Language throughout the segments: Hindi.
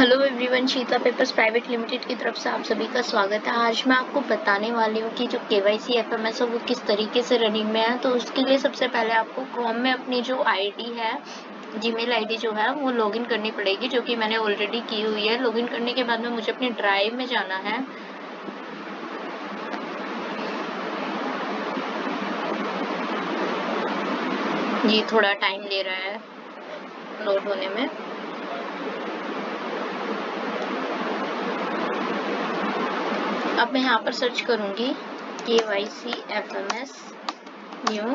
Hello everyone, Sheetla papers private limited की तरफ से आप सभी का स्वागत है। आज मैं आपको बताने वाली हूँ कि जो केवाईसी एफएमएस है वो किस तरीके से रनिंग में है। तो उसके लिए सबसे पहले आपको क्रोम में अपनी जो आईडी है, जीमेल आईडी जो है वो लॉगिन करनी पड़ेगी, जो कि मैंने ऑलरेडी की हुई है। लॉगिन करने के बाद में मुझे अपनी ड्राइव में जाना है। ये थोड़ा टाइम ले रहा है लोड होने में। अब मैं यहाँ पर सर्च करूंगी केवाईसी एफएमएस न्यू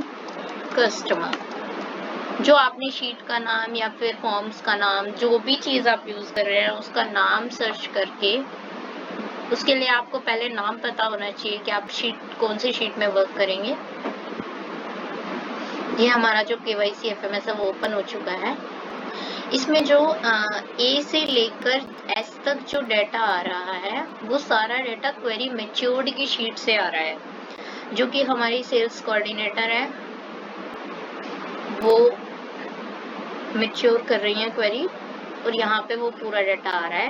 कस्टमर। जो आपने शीट का नाम या फिर फॉर्म्स का नाम, जो भी चीज आप यूज कर रहे हैं उसका नाम सर्च करके, उसके लिए आपको पहले नाम पता होना चाहिए कि आप कौन सी शीट में वर्क करेंगे। ये हमारा जो केवाईसी एफएमएस है वो ओपन हो चुका है। इसमें जो ए से लेकर एस तक जो डेटा आ रहा है वो सारा डेटा क्वेरी मैच्योर्ड की शीट से आ रहा है, जो कि हमारी सेल्स कोऑर्डिनेटर है वो मैच्योर कर रही है क्वेरी, और यहाँ पे वो पूरा डाटा आ रहा है।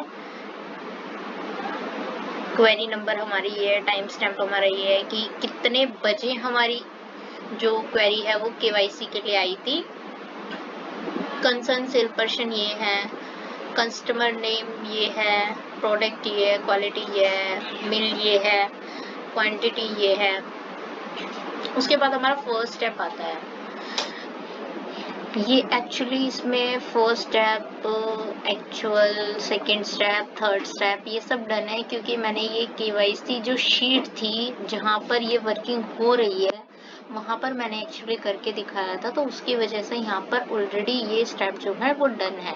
क्वेरी नंबर हमारी ये है, टाइम स्टैम्प हमारा ये है कि कितने बजे हमारी जो क्वेरी है वो केवाईसी के लिए आई थी। कंसर्न सेल पर्सन ये है, कस्टमर नेम ये है, प्रोडक्ट ये है, क्वालिटी ये है, मिल ये है, क्वांटिटी ये है। उसके बाद हमारा फर्स्ट स्टेप आता है। ये एक्चुअली इसमें first step, actual, second step, third step ये सब डन है, क्योंकि मैंने ये केवाईसी जो शीट थी जहाँ पर ये वर्किंग हो रही है वहाँ पर मैंने एक्चुअली करके दिखाया था, तो उसकी वजह से यहाँ पर ऑलरेडी ये स्टेप जो है वो डन है।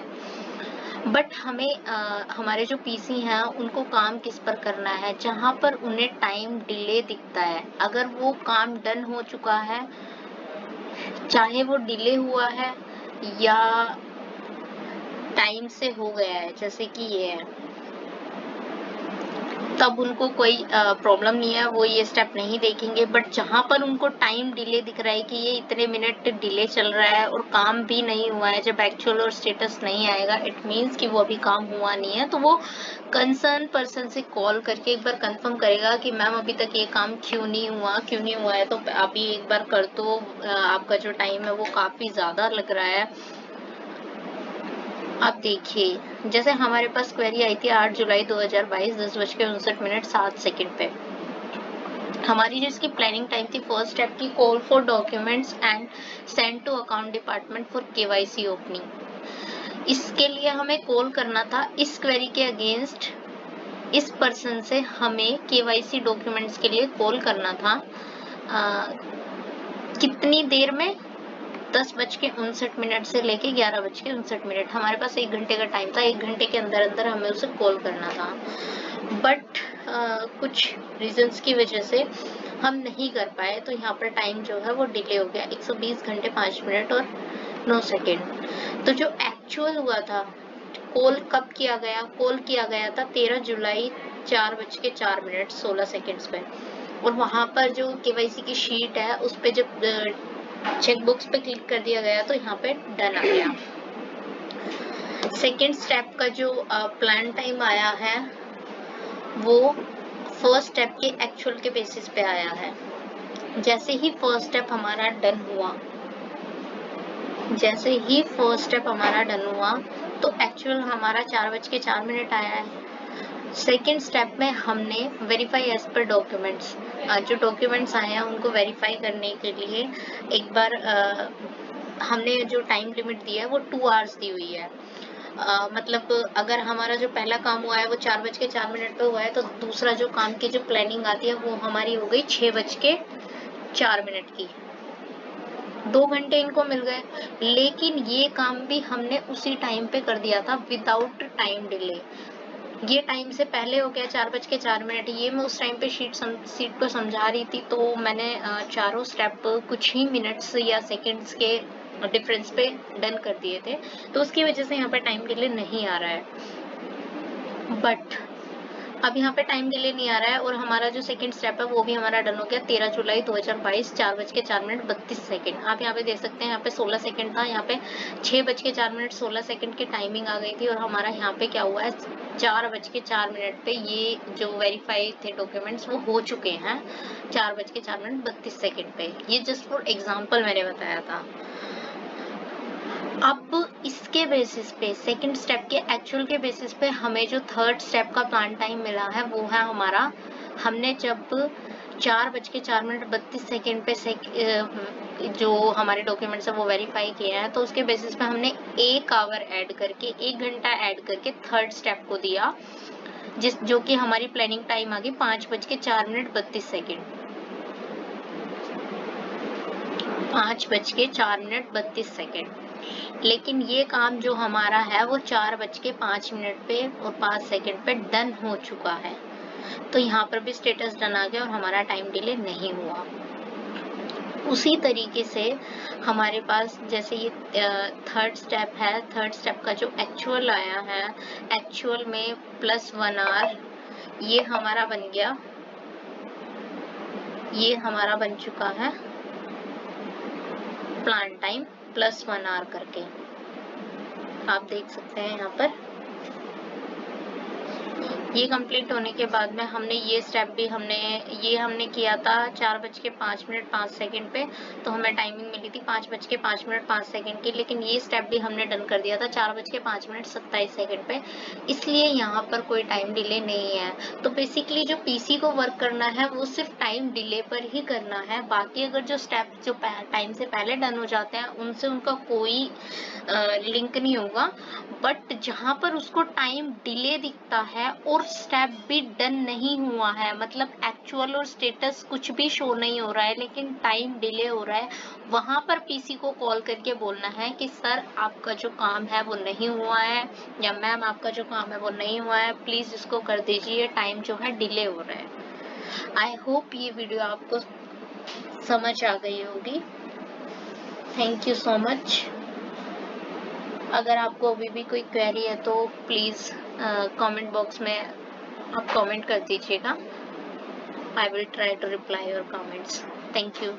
बट हमें हमारे जो पीसी हैं उनको काम किस पर करना है, जहाँ पर उन्हें टाइम डिले दिखता है। अगर वो काम डन हो चुका है, चाहे वो डिले हुआ है या टाइम से हो गया है, जैसे कि ये है, तब उनको कोई प्रॉब्लम नहीं है, वो ये स्टेप नहीं देखेंगे। बट जहां पर उनको टाइम डिले दिख रहा है कि ये इतने मिनट डिले चल रहा है और काम भी नहीं हुआ है, जब एक्चुअल और स्टेटस नहीं आएगा, इट मीन्स कि वो अभी काम हुआ नहीं है, तो वो कंसर्न पर्सन से कॉल करके एक बार कंफर्म करेगा कि मैम अभी तक ये काम क्यों नहीं हुआ है, तो अभी एक बार कर दो, आपका जो टाइम है वो काफी ज्यादा लग रहा है। आप देखिए, जैसे हमारे पास क्वेरी आई थी 8 जुलाई 2022 10:59 पे। हमारी जो इसकी प्लानिंग टाइम थी फर्स्ट स्टेप की, call for documents and send to account department for KYC opening. इसके लिए हमें कॉल करना था इस क्वेरी के अगेंस्ट, इस पर्सन से हमें केवाईसी डॉक्यूमेंट्स के लिए कॉल करना था। कितनी देर में? 10:59 से लेके 11:59। हमारे पास 1 घंटे का टाइम था। 1 घंटे के अंदर अंदर हमें उसे कॉल करना था, बट कुछ रीजंस की वजह से हम नहीं कर पाए, तो यहाँ पर टाइम जो है वो डिले हो गया 120 घंटे 5 मिनट और 9 सेकेंड। तो जो एक्चुअल हुआ था, कॉल कब किया गया? कॉल किया गया था 13 जुलाई 4:04 16 पे, और वहां पर जो केवाईसी की शीट है उस पे जब चेकबॉक्स पे क्लिक कर दिया गया तो यहाँ पे डन आ गया। सेकेंड स्टेप का जो प्लान टाइम आया है वो फर्स्ट स्टेप के एक्चुअल के बेसिस पे आया है। जैसे ही फर्स्ट स्टेप हमारा डन हुआ, तो एक्चुअल हमारा 4:04 आया है। सेकेंड स्टेप में हमने वेरीफाई एज पर डॉक्यूमेंट्स, जो डॉक्यूमेंट्स आए हैं उनको वेरीफाई करने के लिए एक बार हमने जो टाइम लिमिट दी है वो 2 आवर्स दी हुई है। मतलब अगर हमारा जो पहला काम हुआ है वो 4:04 पे हुआ है, तो दूसरा जो काम की जो प्लानिंग आती है वो हमारी हो गई 6:04 की। 2 घंटे इनको मिल गए, लेकिन ये काम भी हमने उसी टाइम पे कर दिया था विदाउट टाइम डिले। ये टाइम से पहले हो गया 4:04। ये मैं उस टाइम पे सीट को समझा रही थी, तो मैंने चारों स्टेप कुछ ही मिनट्स या सेकंड्स के डिफरेंस पे डन कर दिए थे, तो उसकी वजह से यहाँ पे टाइम डिले नहीं आ रहा है। बट अब यहाँ पे टाइम डिले नहीं आ रहा है और हमारा जो सेकंड स्टेप है वो भी हमारा डन हो गया। 13 जुलाई 2022 4:04 आप यहाँ पे देख सकते हैं, यहाँ पे 16 सेकंड था, यहाँ पे 6:04 16 की टाइमिंग आ गई थी और हमारा यहाँ पे क्या हुआ है 4:04 पे ये जो वेरीफाई थे डॉक्यूमेंट्स वो हो चुके हैं 4:04 पे। ये जस्ट फॉर एग्जाम्पल मैंने बताया था। अब इसके बेसिस पे सेकंड स्टेप के एक्चुअल के बेसिस पे हमें जो थर्ड स्टेप का प्लान टाइम मिला है वो है हमारा, हमने जब 4:04 पे जो हमारे डॉक्यूमेंट्स है वो वेरीफाई किए हैं, तो उसके बेसिस पे हमने 1 आवर ऐड करके 1 घंटा ऐड करके थर्ड स्टेप को दिया, जो कि हमारी प्लानिंग टाइम आ गई 5:04 5:04 लेकिन ये काम जो हमारा है वो 4:05 पे और 5 सेकंड पे डन हो चुका है। तो यहाँ पर भी स्टेटस डन आ गया और हमारा टाइम डिले नहीं हुआ। उसी तरीके से हमारे पास जैसे ये थर्ड स्टेप है, थर्ड स्टेप का जो एक्चुअल आया है, एक्चुअल में +1 आवर ये हमारा बन गया, ये हमारा बन चुका है प्लान टाइम +1 आवर करके। आप देख सकते हैं यहाँ पर ये कंप्लीट होने के बाद में हमने ये स्टेप भी हमने किया था 4:05 पे, तो हमें टाइमिंग मिली थी 5:05 की, लेकिन ये स्टेप भी हमने डन कर दिया था 4:05 पे, इसलिए यहाँ पर कोई टाइम डिले नहीं है। तो बेसिकली जो पीसी को वर्क करना है वो सिर्फ टाइम डिले पर ही करना है, बाकी अगर जो स्टेप जो टाइम से पहले डन हो जाते हैं उनसे उनका कोई लिंक नहीं होगा। बट जहां पर उसको टाइम डिले दिखता है और स्टेप भी डन नहीं हुआ है, मतलब एक्चुअल और स्टेटस कुछ भी शो नहीं हो रहा है लेकिन टाइम डिले हो रहा है, वहां पर पीसी को कॉल करके बोलना है कि सर आपका जो काम है वो नहीं हुआ है, या मैम आपका जो काम है वो नहीं हुआ है, प्लीज इसको कर दीजिए, टाइम जो है डिले हो रहा है। आई होप ये वीडियो आपको समझ आ गई होगी। Thank you so much. अगर आपको अभी भी कोई क्वेरी है तो प्लीज़ कमेंट बॉक्स में आप कमेंट कर दीजिएगा। I will try to reply your comments. Thank you.